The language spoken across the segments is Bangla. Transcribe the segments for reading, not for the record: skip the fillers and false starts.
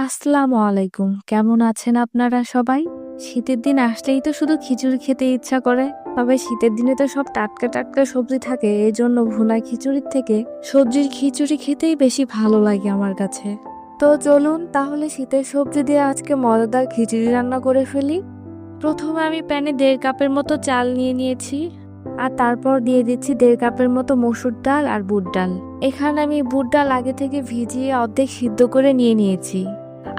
আসসালামু আলাইকুম। কেমন আছেন আপনারা সবাই? শীতের দিন আসলেই তো শুধু খিচুড়ি খেতে ইচ্ছা করে। তবে শীতের দিনে তো সব টাটকা টাটকা সবজি থাকে, এই জন্য ভুনা খিচুড়ির থেকে সবজির খিচুড়ি খেতেই বেশি ভালো লাগে আমার কাছে। তো চলুন তাহলে শীতের সবজি দিয়ে আজকে মজাদার খিচুড়ি রান্না করে ফেলি। প্রথমে আমি প্যানে 1.5 কাপের মতো চাল নিয়ে নিয়েছি, আর তারপর দিয়ে দিচ্ছি 1.5 কাপের মতো মসুর ডাল আর বুট ডাল। এখানে আমি বুট ডাল আগে থেকে ভিজিয়ে অর্ধেক সিদ্ধ করে নিয়ে নিয়েছি।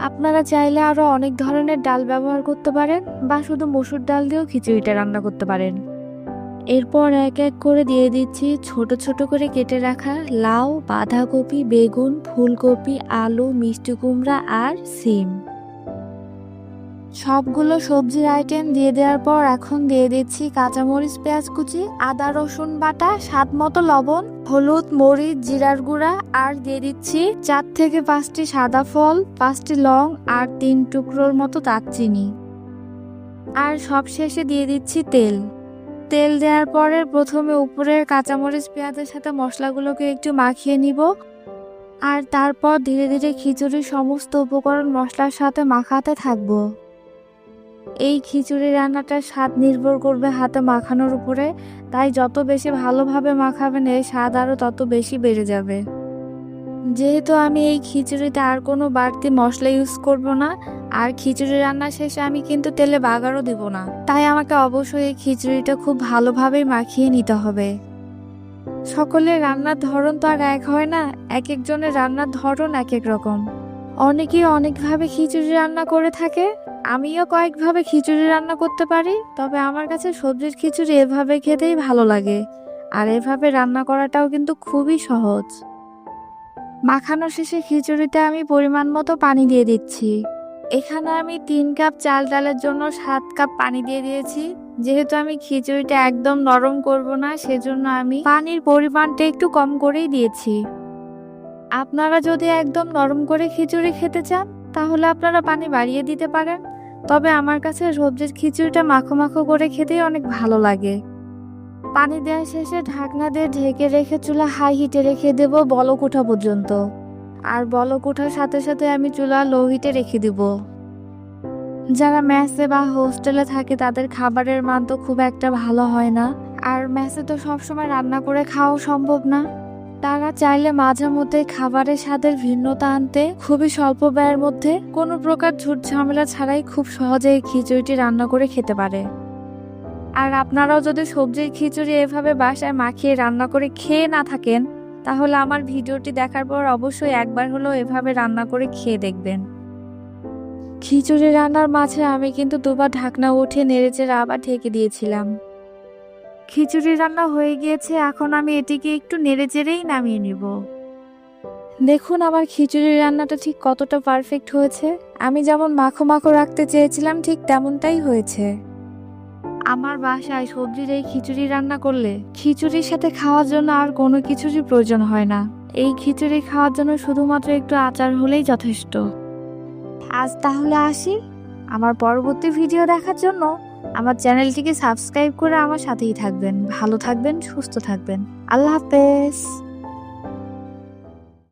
আপনারা চাইলে আরো অনেক ধরনের ডাল ব্যবহার করতে পারেন, বা শুধু মসুর ডাল দিয়েও খিচুড়িটা রান্না করতে পারেন। এরপর এক এক করে দিয়ে দিচ্ছি ছোট ছোট করে কেটে রাখা লাউ, বাঁধাকপি, বেগুন, ফুলকপি, আলু, মিষ্টি কুমড়া আর সিম। সবগুলো সবজির আইটেম দিয়ে দেওয়ার পর এখন দিয়ে দিচ্ছি কাঁচামরিচ, পেঁয়াজ কুচি, আদা রসুন বাটা, স্বাদ মতো লবণ, হলুদ, মরিচ, জিরার গুঁড়া, আর দিয়ে দিচ্ছি 4 থেকে 5টি সাদা ফল, 5টি লং আর 3 টুকরোর মতো দারচিনি। আর সবশেষে দিয়ে দিচ্ছি তেল। তেল দেওয়ার পরে প্রথমে উপরের কাঁচামরিচ পেঁয়াজের সাথে মশলাগুলোকে একটু মাখিয়ে নিব, আর তারপর ধীরে ধীরে খিচুড়ির সমস্ত উপকরণ মশলার সাথে মাখাতে থাকবো। এই খিচুড়ি রান্নাটার স্বাদ নির্ভর করবে হাতে মাখানোর উপরে, তাই যত বেশি ভালোভাবে মাখাবেন এর স্বাদ আরও তত বেশি বেড়ে যাবে। যেহেতু আমি এই খিচুড়িতে আর কোনো বাড়তি মশলা ইউজ করব না, আর খিচুড়ি রান্না শেষে আমি কিন্তু তেলে বাগারও দিব না, তাই আমাকে অবশ্যই এই খিচুড়িটা খুব ভালোভাবে মাখিয়ে নিতে হবে। সকলের রান্নার ধরন তো আর এক হয় না, এক একজনের রান্নার ধরন এক এক রকম। অনেকেই অনেকভাবে খিচুড়ি রান্না করে থাকে, আমিও কয়েকভাবে খিচুড়ি রান্না করতে পারি, তবে আমার কাছে সবজির খিচুড়ি এভাবে খেতেই ভালো লাগে। আর এভাবে রান্না করাটাও কিন্তু খুবই সহজ। মাখানো শেষে খিচুড়িতে আমি পরিমাণ মতো পানি দিয়ে দিচ্ছি। এখানে আমি 3 কাপ চাল ডালের জন্য 7 কাপ পানি দিয়ে দিয়েছি। যেহেতু আমি খিচুড়িটা একদম নরম করব না, সেজন্য আমি পানির পরিমাণটা একটু কম করেই দিয়েছি। আপনারা যদি একদম নরম করে খিচুড়ি খেতে চান তাহলে আপনারা পানি বাড়িয়ে দিতে পারেন, তবে আমার কাছে সবজির খিচুড়িটা মাখো মাখো করে খেতেই অনেক ভালো লাগে। পানি দেওয়া শেষে ঢাকনা দিয়ে ঢেকে রেখে চুলা হাই হিটে রেখে দেব বলক ওঠা পর্যন্ত। আর বলক ওঠার সাথে সাথে আমি চুলা লো হিটে রেখে দিব। যারা মেসে বা হোস্টেলে থাকে তাদের খাবারের মান তো খুব একটা ভালো হয় না, আর মেসে তো সবসময় রান্না করে খাওয়া সম্ভব না। তারা চাইলে মাঝে মধ্যে খাবারের স্বাদের ভিন্নতা আনতে খুবই স্বল্প ব্যয়ের মধ্যে কোনো প্রকার ঝুট ঝামেলা ছাড়াই খুব সহজে এই খিচুড়িটি রান্না করে খেতে পারে। আর আপনারাও যদি সবজির খিচুড়ি এভাবে বাসায় মাখিয়ে রান্না করে খেয়ে না থাকেন, তাহলে আমার ভিডিওটি দেখার পর অবশ্যই একবার হলেও এভাবে রান্না করে খেয়ে দেখবেন। খিচুড়ি রান্নার মাঝে আমি কিন্তু দুবার ঢাকনা উঠিয়ে নেড়েচেড়ে আবার ঢেকে দিয়েছিলাম। খিচুড়ি রান্না হয়ে গিয়েছে, এখন আমি এটিকে একটু নেড়েচেড়েই নামিয়ে নিব। দেখুন আমার খিচুড়ি রান্নাটা ঠিক কতটা পারফেক্ট হয়েছে। আমি যেমন মাখো মাখো রাখতে চেয়েছিলাম ঠিক তেমনটাই হয়েছে। আমার বাসায় সবজির এই খিচুড়ি রান্না করলে খিচুড়ির সাথে খাওয়ার জন্য আর কোনো কিছুরই প্রয়োজন হয় না। এই খিচুড়ি খাওয়ার জন্য শুধুমাত্র একটু আচার হলেই যথেষ্ট। আজ তাহলে আসি। আমার পরবর্তী ভিডিও দেখার জন্য আমার চ্যানেলটিকে সাবস্ক্রাইব করে আমার সাথেই থাকবেন। ভালো থাকবেন, সুস্থ থাকবেন। আল্লাহ হাফেজ।